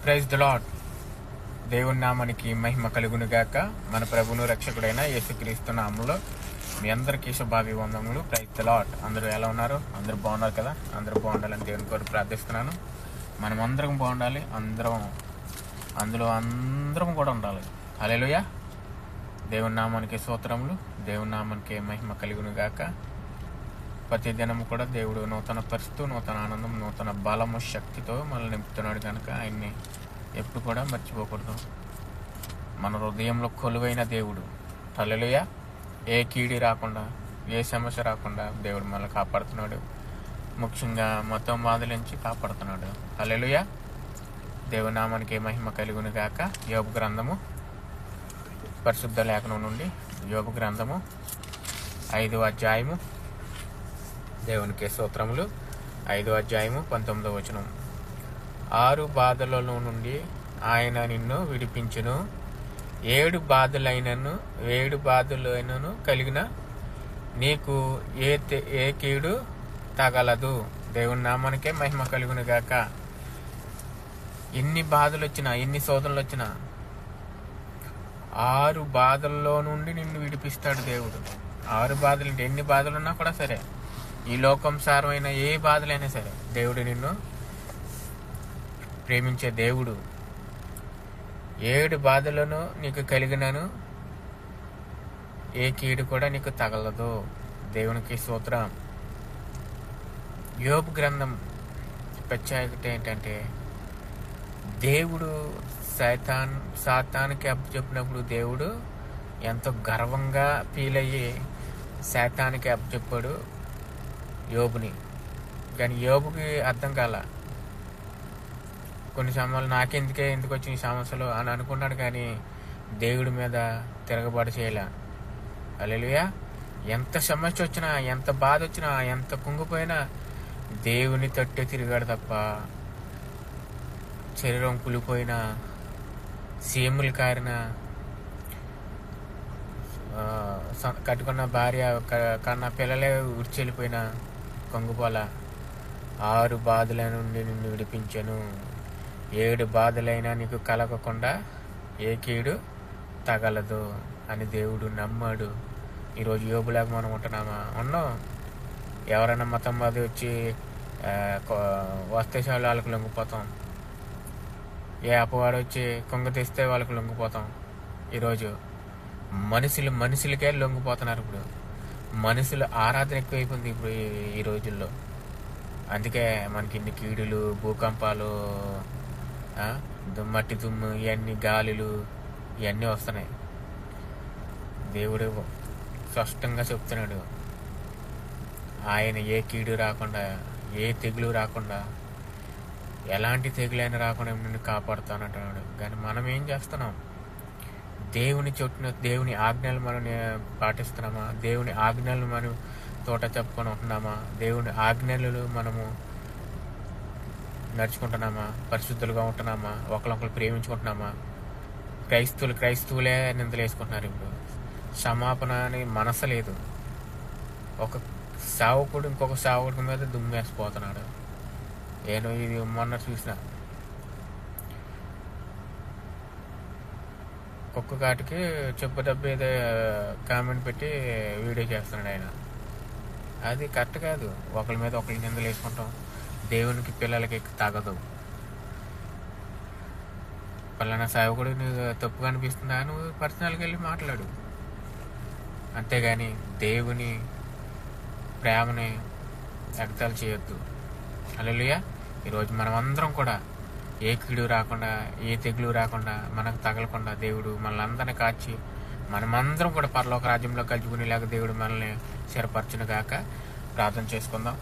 Praise the lord. దేవుని నామానికి మహిమ కలుగును గాక. మన ప్రభువును రక్షకుడైన యేసుక్రీస్తు నామములో మీ అందరికీ శుభాభివందనములు. Praise the lord. అందరూ ఎలా ఉన్నారు? అందరూ బాగున్నారు కదా? అందరూ బాగుండాలని దేవుని కోరి ప్రార్థిస్తున్నాను. మనం అందరం బాగుండాలి, అందరం కూడా ఉండాలి. హల్లెలూయా. దేవుని నామానికి స్తోత్రములు, దేవుని నామానికి మహిమ కలుగును గాక. ప్రతి దినము కూడా దేవుడు నూతన పరిస్థితు, నూతన ఆనందం, నూతన బలము, శక్తితో మనల్ని నింపుతున్నాడు కనుక ఆయన్ని ఎప్పుడు కూడా మర్చిపోకూడదు. మన హృదయంలో కొలువైన దేవుడు. హల్లెలూయా. ఏ కీడి రాకుండా, ఏ సమస్య రాకుండా దేవుడు మనల్ని కాపాడుతున్నాడు. ముఖ్యంగా మొత్తం బాధల నుంచి కాపాడుతున్నాడు. హల్లెలూయా. దేవుని నామానికి మహిమ కలుగును గాక. యోబు గ్రంథము, పరిశుద్ధ లేఖనం నుండి యోబు గ్రంథము 5వ అధ్యాయము, దేవునికి స్తోత్రములు. 5వ అధ్యాయము 19వ వచనం. 6 బాధలలో నుండి ఆయన నిన్ను విడిపించును, 7 బాధలైనను కలిగిన నీకు ఏ కీడు తగలదు. దేవుని నామానికే మహిమ కలుగును గాక. ఎన్ని బాధలు వచ్చినా, ఎన్ని శోధనలు వచ్చినా 6 బాధల్లో నుండి నిన్ను విడిపిస్తాడు దేవుడు. 6 బాధలు అంటే ఎన్ని బాధలు ఉన్నా కూడా సరే, ఈ లోకం సారమైన ఏ బాధలైనా సరే దేవుడు నిన్ను ప్రేమించే దేవుడు. 7 బాధలను నీకు కలిగినను ఏ కీడు కూడా నీకు తగలదు. దేవునికి స్తోత్రం. యోబు గ్రంథం ప్రత్యేకత ఏంటంటే, దేవుడు సాతానికి అప్పచెప్పినప్పుడు దేవుడు ఎంతో గర్వంగా ఫీల్ అయ్యి సాతానికి అప్పచెప్పాడు యోబుని. కానీ యోబుకి అర్థం కాల. కొన్ని సమయాలు ఎందుకు వచ్చిన ఈ సమస్యలు అని అనుకున్నాడు, కానీ దేవుడి మీద తిరగబాటు చేయలే. హల్లెలూయా. ఎంత సమస్య వచ్చినా, ఎంత బాధ వచ్చినా, ఎంత కుంగిపోయినా దేవుని తట్టే తిరిగాడు తప్ప, శరీరం కులిపోయినా, సీములు కారిన, కట్టుకున్న భార్య కన్నా పిల్లలే ఉడిచెళ్ళిపోయినా కొంగుపోల. 6 బాధల నుండి నిన్ను విడిపించను, 7 బాధలైనా నీకు కలగకుండా ఏ కీడు తగలదు అని దేవుడు నమ్మాడు. ఈరోజు యోబులాగా మనం ఉంటున్నామా? ఉన్నాం. ఎవరైనా మతం అది వచ్చి వస్తే చాలు వాళ్ళకు లొంగిపోతాం. ఏ అపవాడు వచ్చి కొంగ తెస్తే వాళ్ళకు లొంగిపోతాం. ఈరోజు మనుషులకే లొంగిపోతున్నారు. ఇప్పుడు మనుషుల ఆరాధన ఎక్కువైపోయింది ఇప్పుడు ఈ రోజుల్లో. అందుకే మనకి ఇన్ని కీడులు, భూకంపాలు, మట్టి దుమ్ము, ఇవన్నీ గాలులు ఇవన్నీ వస్తున్నాయి. దేవుడు స్పష్టంగా చెప్తున్నాడు, ఆయన ఏ కీడు రాకుండా, ఏ తెగులు రాకుండా, ఎలాంటి తెగులైనా రాకుండా నిన్ను కాపాడుతానంటున్నాడు. కానీ మనం ఏం చేస్తున్నాం? దేవుని ఆజ్ఞలు మనం పాటిస్తున్నామా? దేవుని ఆజ్ఞలు మనం తోట చెప్పుకొని ఉంటున్నామా? దేవుని ఆజ్ఞలు మనము నడుచుకుంటున్నామా? పరిశుద్ధులుగా ఉంటున్నామా? ఒకరినొకరు ప్రేమించుకుంటున్నామా? క్రైస్తవులే నిందలు వేసుకుంటున్నారు. ఇప్పుడు క్షమాపణ అని మనసు లేదు. ఒక సావుకుడు ఇంకొక సావుకుడి మీద దుమ్మేసిపోతున్నాడు. నేను ఇది మొన్న చూసిన కుక్క కాటికి చెప్పు దెబ్బ ఏదో కామెంట్ పెట్టి వీడియో చేస్తున్నాడు ఆయన. అది కరెక్ట్ కాదు. ఒకరి మీద ఒకరి నిందలు వేసుకుంటాం. దేవునికి పిల్లలకి తగదు. పలానా సేవకుడు నువ్వు తప్పుగా అనిపిస్తుందా, నువ్వు పర్సనల్గా వెళ్ళి మాట్లాడు. అంతేగాని దేవుని ప్రేమని ఎగతాళి చేయొద్దు. హల్లెలూయా. ఈరోజు మనం అందరం కూడా ఏ కీడు రాకుండా, ఏ తెగులు రాకుండా, మనకు తగలకుండా దేవుడు మనల్ని అందరినీ కాచి మనమందరం కూడా పరలోక రాజ్యంలో కలుపుకునేలాగా దేవుడు మనల్ని స్థిరపరచును గాక. ప్రార్థన చేసుకుందాం.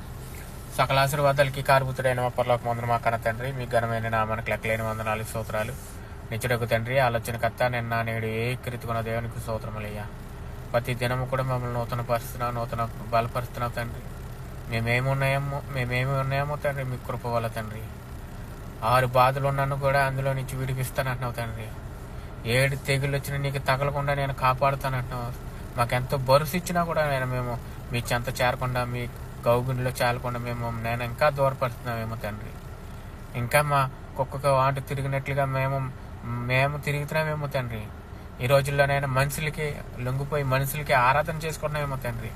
సకల ఆశీర్వాదాలకి కారుబుతుడైన మా పరలోకమందున మా కన్న తండ్రి, మీ ఘనమైన నామానికి లెక్కలేని వందనాలు, స్తోత్రాలు. నిత్యుడకు తండ్రి, ఆలోచనకర్త, నిన్న నేడు ఏకరీతికున్న దేవునికి స్తోత్రములయ్యా. ప్రతి దినము కూడా మమ్మల్ని నూతన బలపరుస్తున్నావు తండ్రి. మేమేమి ఉన్నాయేమో తండ్రి, మీ కృప వల్ల తండ్రి. 6 బాధలు ఉన్నాను కూడా అందులో నుంచి విడిపిస్తానంటున్నావు తండ్రి. 7 తెగులు వచ్చినా నీకు తగలకుండా నేను కాపాడుతానంటున్నావు. మాకెంతో భరోసా ఇచ్చినా కూడా మేము మీ చెంత చేరకుండా, మీ గౌగునిలో చేరకుండా నేను ఇంకా దూరపడుతున్నామేమో తండ్రి. ఇంకా కుక్కకు వాంటు తిరిగినట్లుగా మేము తిరుగుతున్నామేమో తండ్రి. ఈ రోజుల్లోనైనా మనుషులకి లొంగిపోయి మనుషులకి ఆరాధన చేసుకుంటున్నామేమో తండ్రి.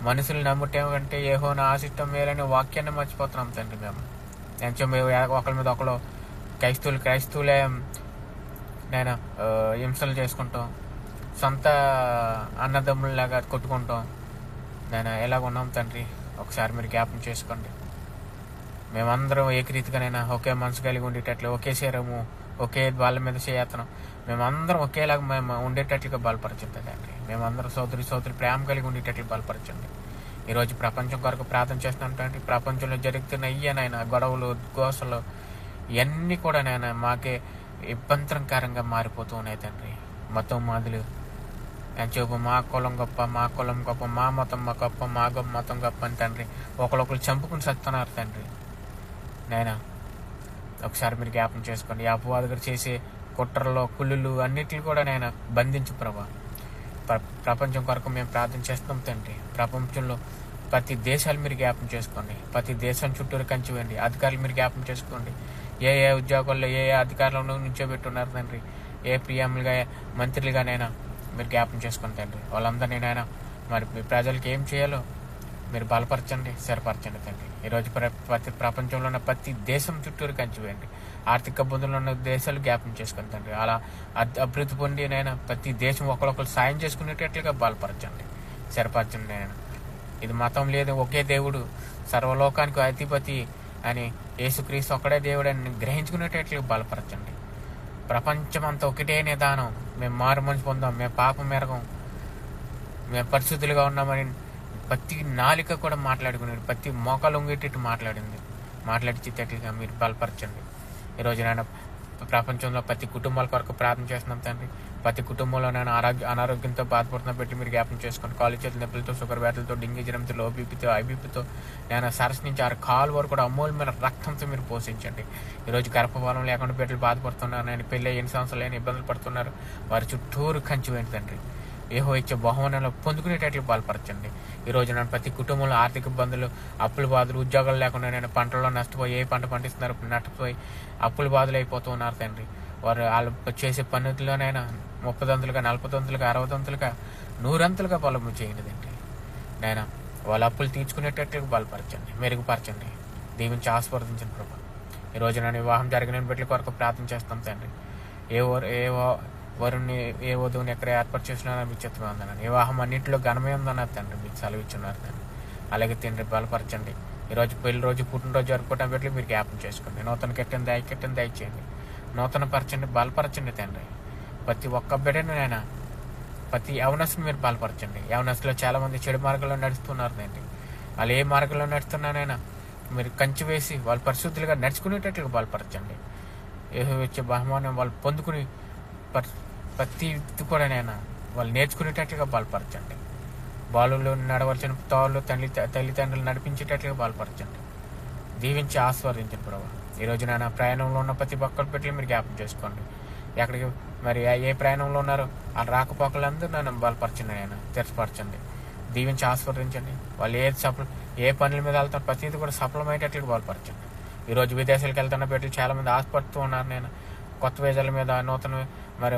మనుషులు నమ్ముటేమంటే యెహోవాను ఆశిష్టం మేలనే వాక్యాన్ని మర్చిపోతున్నాం తండ్రి. మేము ఒకరి మీద ఒకరు క్రైస్తవులే నేను హింసలు చేసుకుంటాం, సొంత అన్నదమ్ముల్లాగా కొట్టుకుంటాం. నేను ఎలాగ ఉన్నాం తండ్రి, ఒకసారి మీరు జ్ఞాపం చేసుకోండి. మేమందరం ఏకరీతిగానైనా ఒకే మనసు కలిగి ఉండేటట్లు, ఒకే శరీరము, ఒకే వాళ్ళ మీద చేయత్నం, మేమందరం ఒకేలాగా మేము ఉండేటట్లుగా బలపరచండి తండ్రి. మేమందరం సోదరి ప్రేమ కలిగి ఉండేటట్లు బలపరచండి. ఈరోజు ప్రపంచం కొరకు ప్రార్థన చేస్తున్నాం తండ్రి. ప్రపంచంలో జరుగుతున్న ఇయ్యనైనా గొడవలు, గోసలు ఇవన్నీ కూడా నేను మాకే ఇబ్బందికరంగా మారిపోతూ ఉన్నాయి తండ్రి. మతం మాదులు చూపు మా కులం గొప్ప, మా మతం గొప్ప, మా మతం గొప్ప అని తండ్రి ఒకరొకరు చంపుకుని సస్తున్నారు తండ్రి. నేను ఒకసారి మీరు జ్ఞాపం చేసుకోండి. ఈ అపవాదులు చేసే కుట్రలో కుళ్ళులు అన్నిటిని కూడా నేను బంధించు ప్రభా. ప్రపంచం కొరకు మేము ప్రార్థన చేస్తున్నాం తండ్రి. ప్రపంచంలో ప్రతి దేశాలు మీరు జ్ఞాపం చేసుకోండి. ప్రతి దేశం చుట్టూరు కంచివేయండి. అధికారులు మీరు జ్ఞాపం చేసుకోండి. ఏ ఉద్యోగాల్లో ఏ అధికారులను నుంచోబెట్టున్నారు తండ్రి. ఏ పిఎంలుగా మంత్రులుగానైనా మీరు జ్ఞాపం చేసుకోండి తండ్రి. వాళ్ళందరినీ నైనా మరి ప్రజలకు ఏం చేయాలో మీరు బలపరచండి, స్థిరపరచండి తండ్రి. ఈరోజు ప్రతి ప్రపంచంలో ఉన్న ప్రతి దేశం చుట్టూరు కంచివేయండి. ఆర్థిక ఇబ్బందులు ఉన్న దేశాలు జ్ఞాపం చేసుకుని తండ్రి. అలా అభివృద్ధి పొందినైనా ప్రతి దేశం ఒకరొకరు సాయం చేసుకునేటట్లుగా బలపరచండి, స్థిరపరచండి. నేను ఇది మతం లేదు, ఒకే దేవుడు, సర్వలోకానికి అధిపతి అని యేసుక్రీస్తు ఒక్కడే దేవుడు అని గ్రహించుకునేటట్లు బలపరచండి. ప్రపంచం అంతా ఒకటే నిదానం. మేము మారు మనసు పొందాం, మేము పాపం మెరగం, మేము పరిశుద్ధులుగా ఉన్నామని ప్రతి నాలిక కూడా మాట్లాడుకునేది, ప్రతి మోకాలు ఉంగేటట్టు మాట్లాడిచ్చేటట్లుగా మీరు బలపరచండి. ఈరోజు నేను ప్రపంచంలో ప్రతి కుటుంబాల కొరకు ప్రార్థన చేస్తున్నాం తండ్రి. ప్రతి కుటుంబంలో నేను అనారోగ్యంతో బాధపడుతున్న పెట్టి మీరు జ్ఞాపం చేసుకొని, కాలు చేతుల నొప్పులతో, షుగర్ వ్యాధులతో, డెంగ్యూ జ్వరంతో, లోబీపీతో, ఐబీపీతో నేను సరస్సు నుంచి 6 కాలు వరకు కూడా అమూల్యమైన రక్తంతో మీరు పోషించండి. ఈరోజు గర్భఫలం లేకుండా బిడ్డలు బాధపడుతున్నారు, నేను పెళ్ళి 8 సంవత్సరాలు లేని ఇబ్బందులు పడుతున్నారు, వారి చుట్టూరు కంచి వేయండి తండ్రి. ఏహో ఇచ్చే బహుమానంలో పొందుకునేటట్లు బలపరచండి. ఈరోజు నేను ప్రతి కుటుంబంలో ఆర్థిక ఇబ్బందులు, అప్పుల బాధలు, ఉద్యోగాలు లేకుండా నేను పంటలో నష్టపోయి ఏ పంట పండిస్తున్నారు నష్టపోయి అప్పుల బాధలు అయిపోతూ ఉన్నారు తండ్రి. వాళ్ళు చేసే పనులలోనైనా 30 దంతులుగా, 40 దంతులుగా, 60 దంతులుగా, 100 అంతులుగా బలము చేయండి తండ్రి. నేను వాళ్ళ అప్పులు తీర్చుకునేటట్లు బలపరచండి, మెరుగుపరచండి, దీవించి ఆస్వాదించండి ప్రభు. ఈరోజు నేను వివాహం జరిగిన బిడ్డల కొరకు ప్రార్థన చేస్తాం తండ్రి. వరుణ్ణి ఏ వధువుని ఎక్కడ ఏర్పాటు చేసినారో మీకు చిత్తమే ఉందన్నాను. వివాహం అన్నింటిలో ఘనమే ఉందన్నారు తండ్రి, మీకు సెలవు ఇచ్చున్నారు తండ్రి. అలాగే తండ్రి బలపరచండి. ఈరోజు పెళ్లి రోజు, పుట్టినరోజు జరుపుకోవడం పెట్టి మీరు జ్ఞాపం చేసుకోండి. నూతన కెట్టని దయచేయండి, నూతన పరచండి, బలపరచండి తండ్రి. ప్రతి ఒక్క బిడ్డని నైనా ప్రతి యవనస్తుని మీరు బలపరచండి. యవనస్తులో చాలా మంది చెడు మార్గంలో నడుస్తున్నారు తండ్రి. వాళ్ళు ఏ మార్గంలో నడుస్తున్నానైనా మీరు కంచి వేసి వాళ్ళు పరిశుద్ధులుగా నడుచుకునేటట్లుగా బలపరచండి. ఏహో వచ్చే బహుమానం వాళ్ళు పొందుకుని ప్రతి కూడా నేను వాళ్ళు నేర్చుకునేటట్లుగా బలపరచండి. బాలులో నడవలసిన తోళ్ళు తల్లిదండ్రులు నడిపించేటట్లుగా బలపరచండి, దీవించి ఆస్వాదించండి ప్రభావ. ఈరోజు నేను ప్రయాణంలో ఉన్న ప్రతి ఒక్కరి పెట్టి మీరు జ్ఞాపం చేసుకోండి. ఎక్కడికి మరి ఏ ప్రయాణంలో ఉన్నారో ఆ రాకపోకలందరూ నన్ను బలపరచండి, నేను తెరపరచండి, దీవించి ఆస్వాదించండి. వాళ్ళు ఏ పనుల మీద వెళ్తారో ప్రతిదీ కూడా సఫలమయ్యేటట్లుగా బలపరచండి. ఈరోజు విదేశాలకు వెళ్తున్న పెట్టి చాలామంది ఆశపడుతూ ఉన్నారు. నేను కొత్త వేజాల మీద, నూతన మరి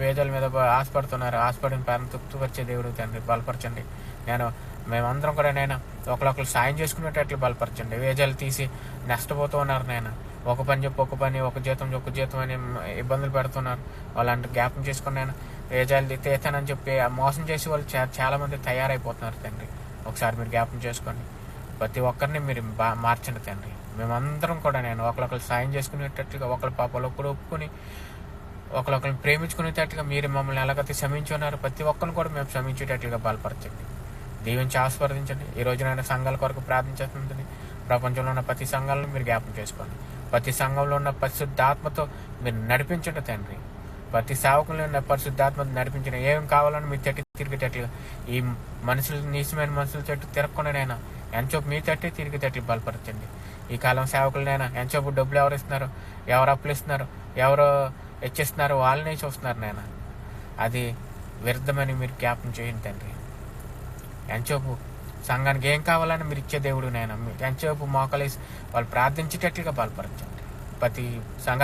వేజాల మీద ఆశపడుతున్నారు. ఆశపడిన పేరును తృప్తి వచ్చే దేవుడు తండ్రి బలపరచండి. మేమందరం కూడా నేను ఒకరొకరు సాయం చేసుకునేటట్లు బలపరచండి. వేజాలు తీసి నష్టపోతూ ఉన్నారు. నేను ఒక పని చెప్పి ఒక పని, ఒక జీతం అని ఇబ్బందులు పెడుతున్నారు. వాళ్ళంటే జ్ఞాపం చేసుకుని నేను వేజాలు తీస్తానని చెప్పి మోసం చేసి వాళ్ళు చాలా మంది తయారైపోతున్నారు తండ్రి. ఒకసారి మీరు జ్ఞాపం చేసుకోండి. ప్రతి ఒక్కరిని మీరు మార్చండి తండ్రి. మేమందరం కూడా నేను ఒకరొకరు సాయం చేసుకునేటట్లుగా, ఒకరి పాపలు ఒకరు ఒప్పుకొని ఒకరిని ప్రేమించుకునేటట్లుగా మీరు మమ్మల్ని ఎలాగైతే క్షమించున్నారు ప్రతి ఒక్కరిని కూడా మేము క్షమించేటట్లుగా బలపరచండి, దీవించి ఆస్వాదించండి. ఈ రోజు నేను సంఘాల కొరకు ప్రార్థించేస్తుంది. ప్రపంచంలో ఉన్న ప్రతి సంఘాలను మీరు జ్ఞాపం చేసుకోండి. ప్రతి సంఘంలో ఉన్న పరిశుద్ధాత్మతో మీరు నడిపించండి తండ్రి. ప్రతి సేవకులను ఉన్న పరిశుద్ధాత్మతో నడిపించండి. ఏం కావాలని మీ తట్టి తిరిగేటట్లుగా, ఈ నీచమైన మనుషుల చెట్టు తిరగకుండానైనా ఎంచోపు మీ తట్టి తిరిగేటట్లు బలపరచండి. ఈ కాలం సేవకులనైనా ఎంచోపు డబ్బులు ఎవరు ఇస్తున్నారు, ఎవరు అప్పులు ఇస్తున్నారు, ఎవరు ఇచ్చిస్తున్నారు, వాళ్ళనే చూస్తున్నారు. నేను అది వ్యర్థమని మీరు జ్ఞాపం చేయండి తండ్రి. ఎంచోపు సంఘానికి ఏం కావాలని మీరు ఇచ్చే దేవుడు నేను ఎంచోపు మోకలేసి వాళ్ళు ప్రార్థించేటట్లుగా బలపరచండి. ప్రతి సంఘ